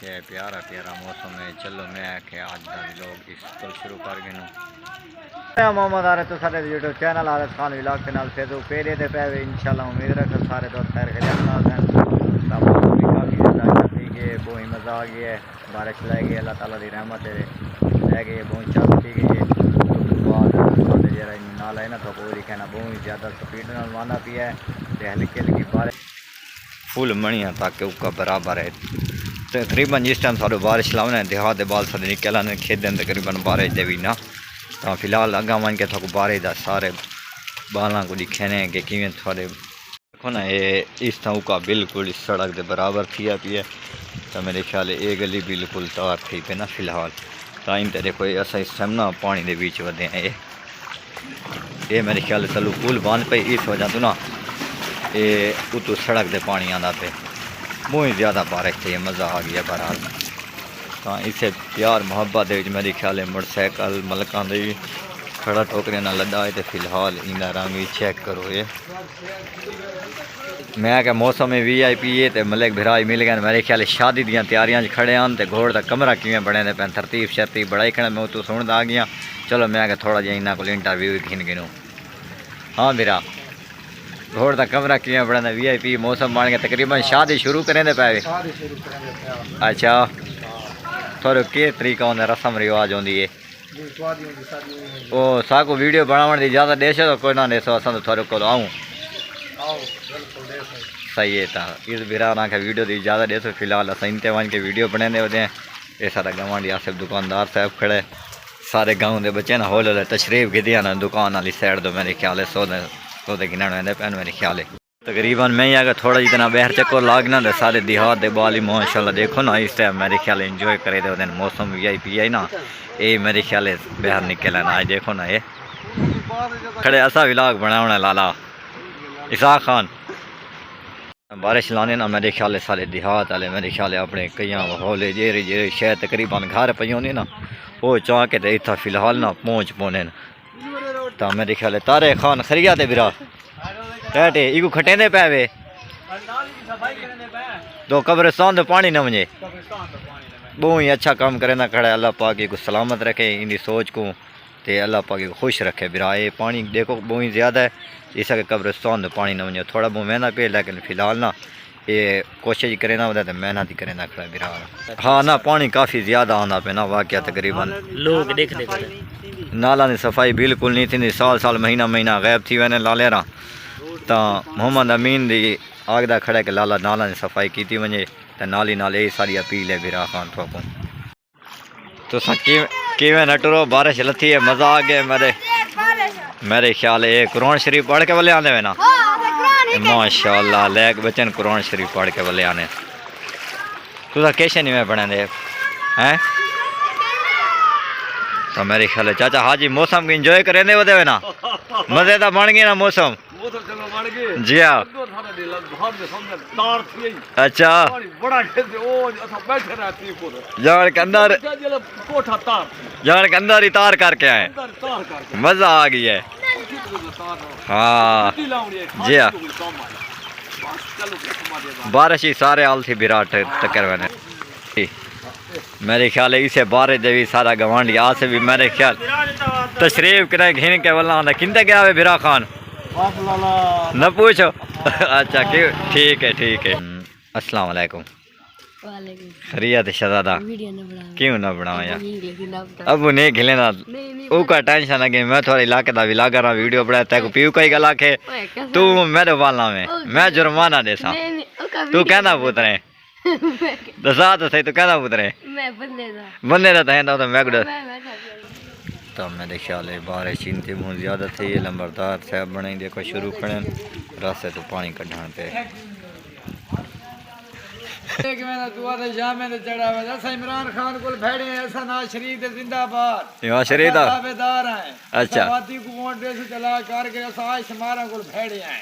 है प्यारा प्यारा मौसम है। चलो मैं आके आज का व्लॉग इस पर शुरू कर गया मोहम्मद आ रहे तो सारे यूट्यूब चैनल आरस खान व्लॉग के नाल फेसबुक पेज पे पे इंशाल्लाह उम्मीद रख सारे दोस्त खैर खैरियत हैं। मौसम भी काफ़ी ज़्यादा ठंडी है, बहुत मज़ा आ गया है। बारिश लै गई, अल्लाह ताला की रहमत है लै गई, बहुत चाल थी गई है। जरा नाल है ना तो पूरी कहना बहुत ज़्यादा स्पीड में माना पिया है। हल्की हल्की बारिश फुल मणिया ताकि उसका बराबर है। तकरीबन जिस टाइम सारे बारिश लाने देहात के बाल सारे निकल आने खेदन तकरीबन बारिश दे भी ना तो फिलहाल अगा मन के थोड़ा बारिश का सारे बालों को दिखेने कि किमें थोड़े देखो ना ये इस तरह का बिल्कुल इस सड़क के बराबर थी पी है। तो मेरे ख्याल ये गली बिल्कुल तार थी पे ना फिलहाल टाइम तो देखो अस इस टाइम ना पानी के बीच वे हैं। ये मेरे ख्याल चलो पुल बंद पे इस वजह तो ना ये उतो सड़क से पानी आता पे बहुत ज़्यादा बारिश थी, मज़ा आ गया बहरहाल। तो इसे प्यार मुहब्बत मेरे ख्याल मोटरसाइकिल मलका दे खड़ा ठोकरे ना लदा है। तो फिलहाल इनका रंग भी चेक करो ये मैं क्या मौसम में VIP है तो मलिक भिराज मिल गए। मेरे ख्याल शादी दी तैयारियां खड़े हैं तो घोड़ का कमरा किमें बने पे तरतीब शरतीब बड़ा ही खड़ा मैं तो सुन आ गया। चलो मैं क्या थोड़ा जहा इन्होंने को इंटरव्यू खिन गिनूँ। हाँ बिरा घोड़ का कमरा किमें बने VIP मौसम बन गया तकरीबन शादी शुरू करें पे। अच्छा थोड़ा के तरीका होंगे रस्म रिवाज होंगी है ओ साको वीडियो बनाने की इजाज़त दे तो कोई ना देसो अस थोड़े को आऊँ सही है। तो इस बिरा ना के वीडियो की इजाज़त दे फिलहाल अस इन वन के वीडियो बनाने होते हैं। ये सारा गवांढी आसिफ दुकानदार साहब खड़े सारे गाँव के बच्चे ना होल तशरीफ गिद्या ना दुकान वाली साइड तो मेरे ख्याल है सौदे गिनने पैन मेरे ख्याल है तकरीबन मैं ही अगर थोड़ा जितना बहर चक्कर लागना तो सारे देहात के बाल ही माशाल्लाह देखो ना इस टाइम मेरे ख्याल इंजॉय करे दे मौसम VIP आई ना ये मेरे ख्याल बहर निकल ना आज देखो ना ये खड़े ऐसा व्लॉग बनाना लाला इसाक खान बारिश लाने ना मेरे ख्याल सारे देहात वाले मेरे ख्याल अपने कई हौले जेरे जेरे शहर तकरीबन घर पे होंगे ना वो चाह के इतना फिलहाल ना पहुँच पौने तो मेरे ख्याल तारे खान खरिया ते बिरा टैटे इको खटेंदे पे वे तो कब्रिस्तान तो पानी न वजे बहुत ही अच्छा काम करे ना खड़ा। अल्लाह पाक को सलामत रखे इनकी सोच को ते अल्लाह पाक को खुश रखे। बिरा ये पानी देखो बहुत ही ज़्यादा है इस कब्रिस्तान तो पानी न वजे थोड़ा बहुत महंगा पे लेकिन फिलहाल ना ये कोशिश करे ना तो मेहनत ही करे ना खड़ा बिरा। हाँ ना पानी काफ़ी ज़्यादा आना पे ना वाक़या तकरीबन लोग देखने नाला की सफाई बिल्कुल नहीं थी साल साल महीना महीना गैब थी वैने लाले रहा तो मोहम्मद अमीन दी आगदा खड़ा के लाला नाला ने सफाई की वजे तो नाली नाल यही सारी अपील है बिरा खान थोको तो किवें नटरो बारिश लथी है मज़ा आ गया मेरे ख्याल ये कुरान शरीफ पढ़ के वाले आने वे ना माशाल्लाह लैक बच्चन कुरान शरीफ पढ़ के वाले आने तुझा कैसे नहीं मैं बने दे हैं तो मेरे ख्याल चाचा हाजी मौसम की इंजॉय करें दे वे ना मजे का बन गया ना मौसम जी हाँ अच्छा जान के अंदर ही तार करके आए मजा आ गई है। हाँ जी हाँ बारिश ही सारे आल थी विराट टक्कर मैंने मेरे ख्याल इसे बारिश दे भी सारा गवांढी आ से भी मेरे ख्याल तशरीफ करे घिन के वाला किंदे गया है बिरा खान न पूछो अच्छा क्यों ठीक है अस्सलाम वालेकुम खरियत शहजादा क्यों ना बनाओ यार अब नहीं खिले ना उसका टेंशन लगे मैं थोड़ा इलाके का विलागर वीडियो बनाया तेको पीऊ कई गला के तू मेरे वाला में मैं जुर्माना दे सा तू कहना पुतरे दसा तो सही तू कहना पुतरे बंदे दा तो मैं तो मेरे ख्याल बारिश इनती बहुत ज़्यादा थी। ये लंबरदार साहब बने देखो शुरू खड़े रास्ते तो पानी कढ़ान पे इमरान खान को भेड़े ऐसा ना शरीफ जिंदाबाद शरीफ अच्छा चला करके भेड़े हैं